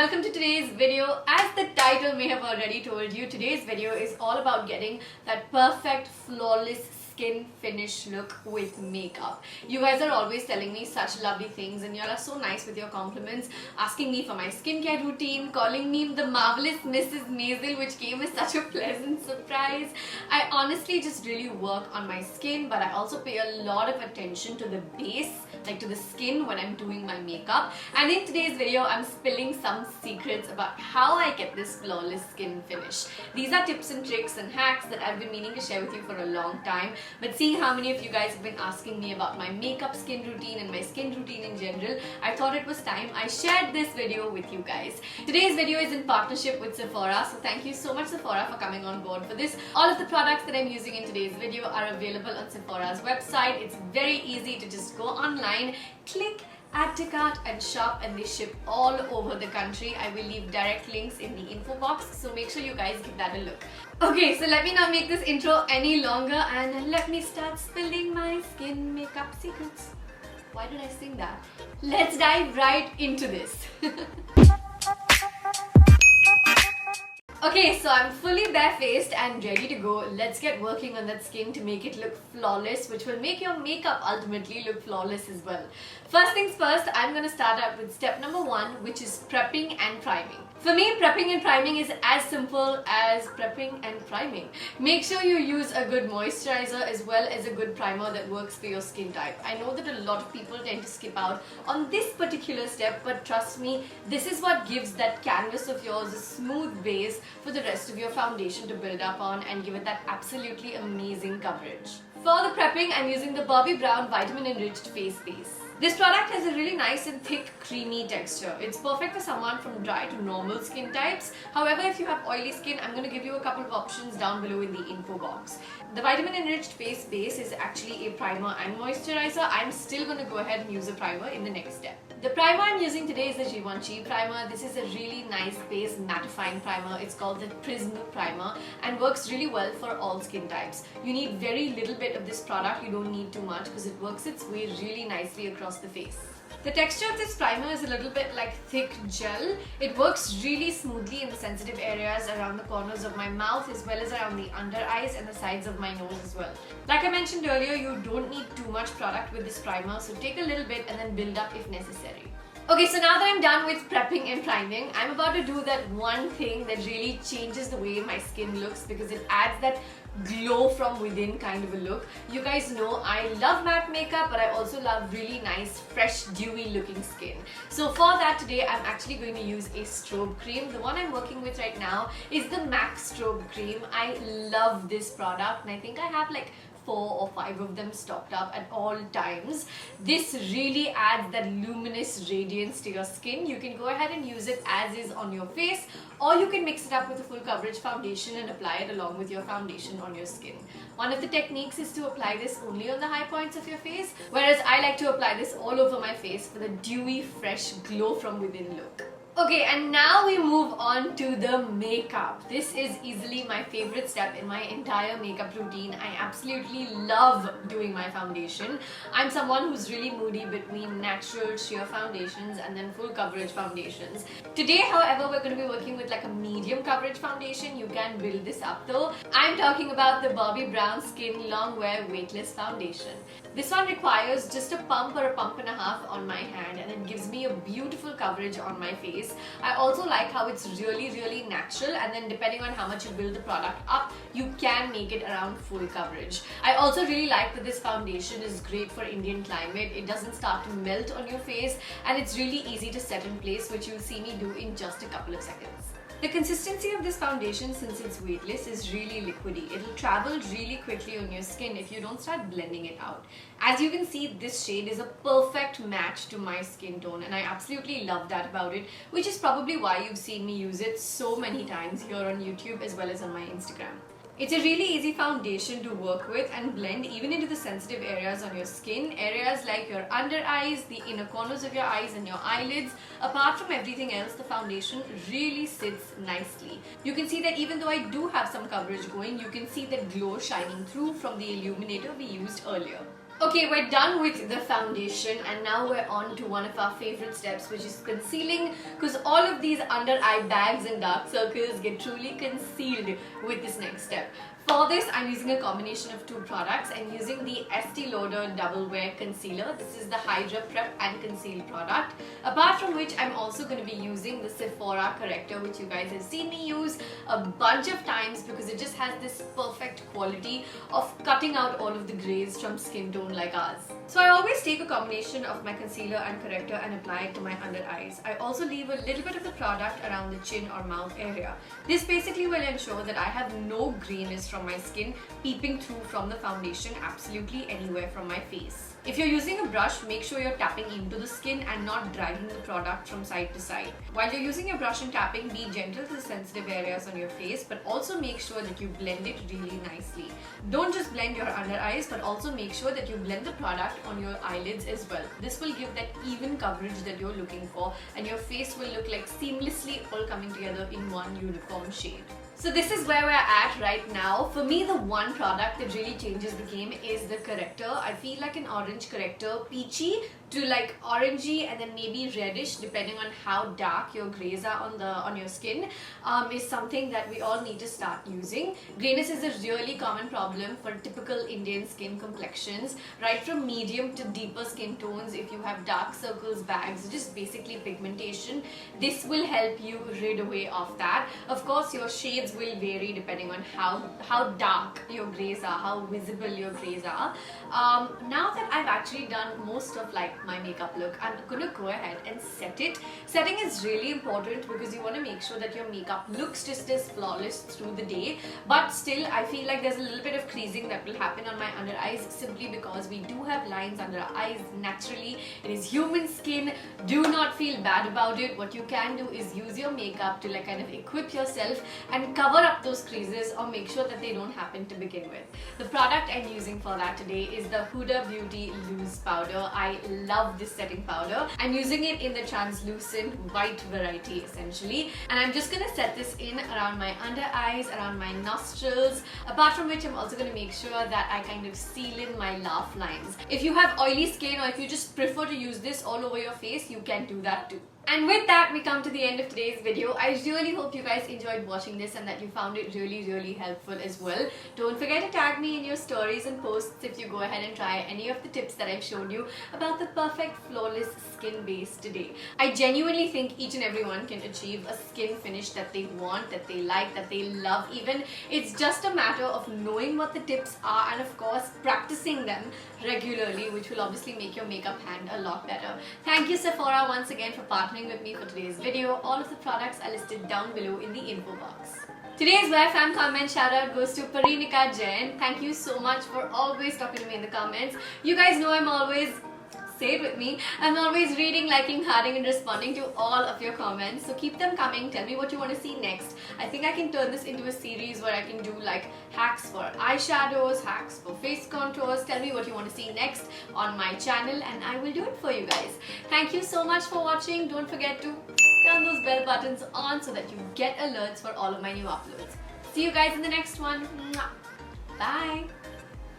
welcome to today's video. As the title may have already told you, today's video is all about getting that perfect, flawless skin finish look with makeup. You guys are always telling me such lovely things and y'all are so nice with your compliments, asking me for my skincare routine, calling me the marvelous Mrs. Maisel, which came as such a pleasant surprise. I honestly just really work on my skin, but I also pay a lot of attention to the base, like to the skin when I'm doing my makeup. And in today's video, I'm spilling some secrets about how I get this flawless skin finish. These are tips and tricks and hacks that I've been meaning to share with you for a long time. But seeing how many of you guys have been asking me about my makeup skin routine and my skin routine in general, I thought it was time I shared this video with you guys. Today's video is in partnership with Sephora, so thank you so much Sephora for coming on board for this. All of the products that I'm using in today's video are available on Sephora's website. It's very easy to just go online, click add to cart and shop, and they ship all over the country. I will leave direct links in the info box, so make sure you guys give that a look. Okay, so let me not make this intro any longer and let me start spilling my skin makeup secrets. Why did I sing that? Let's dive right into this. Okay, so I'm fully barefaced and ready to go. Let's get working on that skin to make it look flawless, which will make your makeup ultimately look flawless as well. First things first, I'm going to start out with step number 1, which is prepping and priming. For me, prepping and priming is as simple as prepping and priming. Make sure you use a good moisturizer as well as a good primer that works for your skin type. I know that a lot of people tend to skip out on this particular step, but trust me, this is what gives that canvas of yours a smooth base for the rest of your foundation to build up on and give it that absolutely amazing coverage. For the prepping, I'm using the Bobbi Brown Vitamin Enriched Face Base. This product has a really nice and thick, creamy texture. It's perfect for someone from dry to normal skin types. However, if you have oily skin, I'm going to give you a couple of options down below in the info box. The Vitamin Enriched Face Base is actually a primer and moisturizer. I'm still going to go ahead and use a primer in the next step. The primer I'm using today is the Givenchy primer. This is a really nice base mattifying primer. It's called the Prism Primer and works really well for all skin types. You need very little bit of this product. You don't need too much because it works its way really nicely across the face. The texture of this primer is a little bit like thick gel. It works really smoothly in the sensitive areas around the corners of my mouth as well as around the under eyes and the sides of my nose as well. Like I mentioned earlier, you don't need too much product with this primer, so take a little bit and then build up if necessary. Okay, so now that I'm done with prepping and priming, I'm about to do that one thing that really changes the way my skin looks because it adds that glow from within kind of a look. You guys know I love matte makeup, but I also love really nice, fresh, dewy looking skin. So for that today, I'm actually going to use a strobe cream. The one I'm working with right now is the M.A.C strobe cream. I love this product and I think I have like 4 or 5 of them stocked up at all times. This really adds that luminous radiance to your skin. You can go ahead and use it as is on your face, or you can mix it up with a full coverage foundation and apply it along with your foundation on your skin. One of the techniques is to apply this only on the high points of your face, whereas I like to apply this all over my face for the dewy, fresh, glow from within look. Okay, and now we move on to the makeup. This is easily my favorite step in my entire makeup routine. I absolutely love doing my foundation. I'm someone who's really moody between natural sheer foundations and then full coverage foundations. Today, however, we're going to be working with like a medium coverage foundation. You can build this up though. I'm talking about the Bobbi Brown Skin Long Wear Weightless Foundation. This one requires just a pump or a pump and a half on my hand and it gives me a beautiful coverage on my face. I also like how it's really natural, and then depending on how much you build the product up, you can make it around full coverage. I also really like that this foundation is great for Indian climate. It doesn't start to melt on your face and it's really easy to set in place, which you'll see me do in just a couple of seconds. The consistency of this foundation, since it's weightless, is really liquidy. It'll travel really quickly on your skin if you don't start blending it out. As you can see, this shade is a perfect match to my skin tone and I absolutely love that about it, which is probably why you've seen me use it so many times here on YouTube as well as on my Instagram. It's a really easy foundation to work with and blend even into the sensitive areas on your skin, areas like your under eyes, the inner corners of your eyes and your eyelids. Apart from everything else, the foundation really sits nicely. You can see that even though I do have some coverage going, you can see the glow shining through from the illuminator we used earlier. Okay, we're done with the foundation and now we're on to one of our favorite steps, which is concealing, because all of these under eye bags and dark circles get truly concealed with this next step. For this, I'm using a combination of two products. I'm using the Estee Lauder Double Wear Concealer. This is the Hydra Prep and Conceal product. Apart from which, I'm also going to be using the Sephora corrector, which you guys have seen me use a bunch of times because it just has this perfect quality of cutting out all of the grays from skin tone like ours. So I always take a combination of my concealer and corrector and apply it to my under eyes. I also leave a little bit of the product around the chin or mouth area. This basically will ensure that I have no greenness from my skin peeping through from the foundation absolutely anywhere from my face. If you're using a brush, make sure you're tapping into the skin and not dragging the product from side to side. While you're using your brush and tapping, be gentle to the sensitive areas on your face, but also make sure that you blend it really nicely. Don't just blend your under eyes, but also make sure that you blend the product on your eyelids as well. This will give that even coverage that you're looking for, and your face will look like seamlessly all coming together in one uniform shade. So this is where we're at right now. For me, the one product that really changes the game is the corrector. I feel like an orange corrector, peachy to like orangey and then maybe reddish depending on how dark your grays are on your skin, is something that we all need to start using. Grayness is a really common problem for typical Indian skin complexions, right from medium to deeper skin tones. If you have dark circles, bags, just basically pigmentation, this will help you rid away of that. Of course, your shades will vary depending on how dark your grays are, how visible your grays are. Now that I've actually done most of like my makeup look, I'm gonna go ahead and set it. Setting is really important because you want to make sure that your makeup looks just as flawless through the day, but still I feel like there's a little bit of creasing that will happen on my under eyes simply because we do have lines under our eyes naturally. It is human skin. Do not feel bad about it. What you can do is use your makeup to like kind of equip yourself and cover up those creases or make sure that they don't happen to begin with. The product I'm using for that today is the Huda Beauty Loose Powder. I love this setting powder. I'm using it in the translucent white variety essentially, and I'm just gonna set this in around my under eyes, around my nostrils. Apart from which, I'm also gonna make sure that I kind of seal in my laugh lines. If you have oily skin or if you just prefer to use this all over your face, you can do that too. And with that, we come to the end of today's video. I really hope you guys enjoyed watching this and that you found it really helpful as well. Don't forget to tag me in your stories and posts if you go ahead and try any of the tips that I've shown you about the perfect flawless skin base today. I genuinely think each and everyone can achieve a skin finish that they want, that they like, that they love even. It's just a matter of knowing what the tips are and of course practicing them regularly, which will obviously make your makeup hand a lot better. Thank you Sephora once again for partnering with me for today's video. All of the products are listed down below in the info box. Today's Wear Fam comment shout out goes to Parinika Jain. Thank you so much for always talking to me in the comments. You guys know I'm always, say it with me, I'm always reading, liking, hearting and responding to all of your comments. So keep them coming. Tell me what you want to see next. I think I can turn this into a series where I can do like hacks for eyeshadows, hacks for face contours. Tell me what you want to see next on my channel and I will do it for you guys. Thank you so much for watching. Don't forget to turn those bell buttons on so that you get alerts for all of my new uploads. See you guys in the next one. Bye.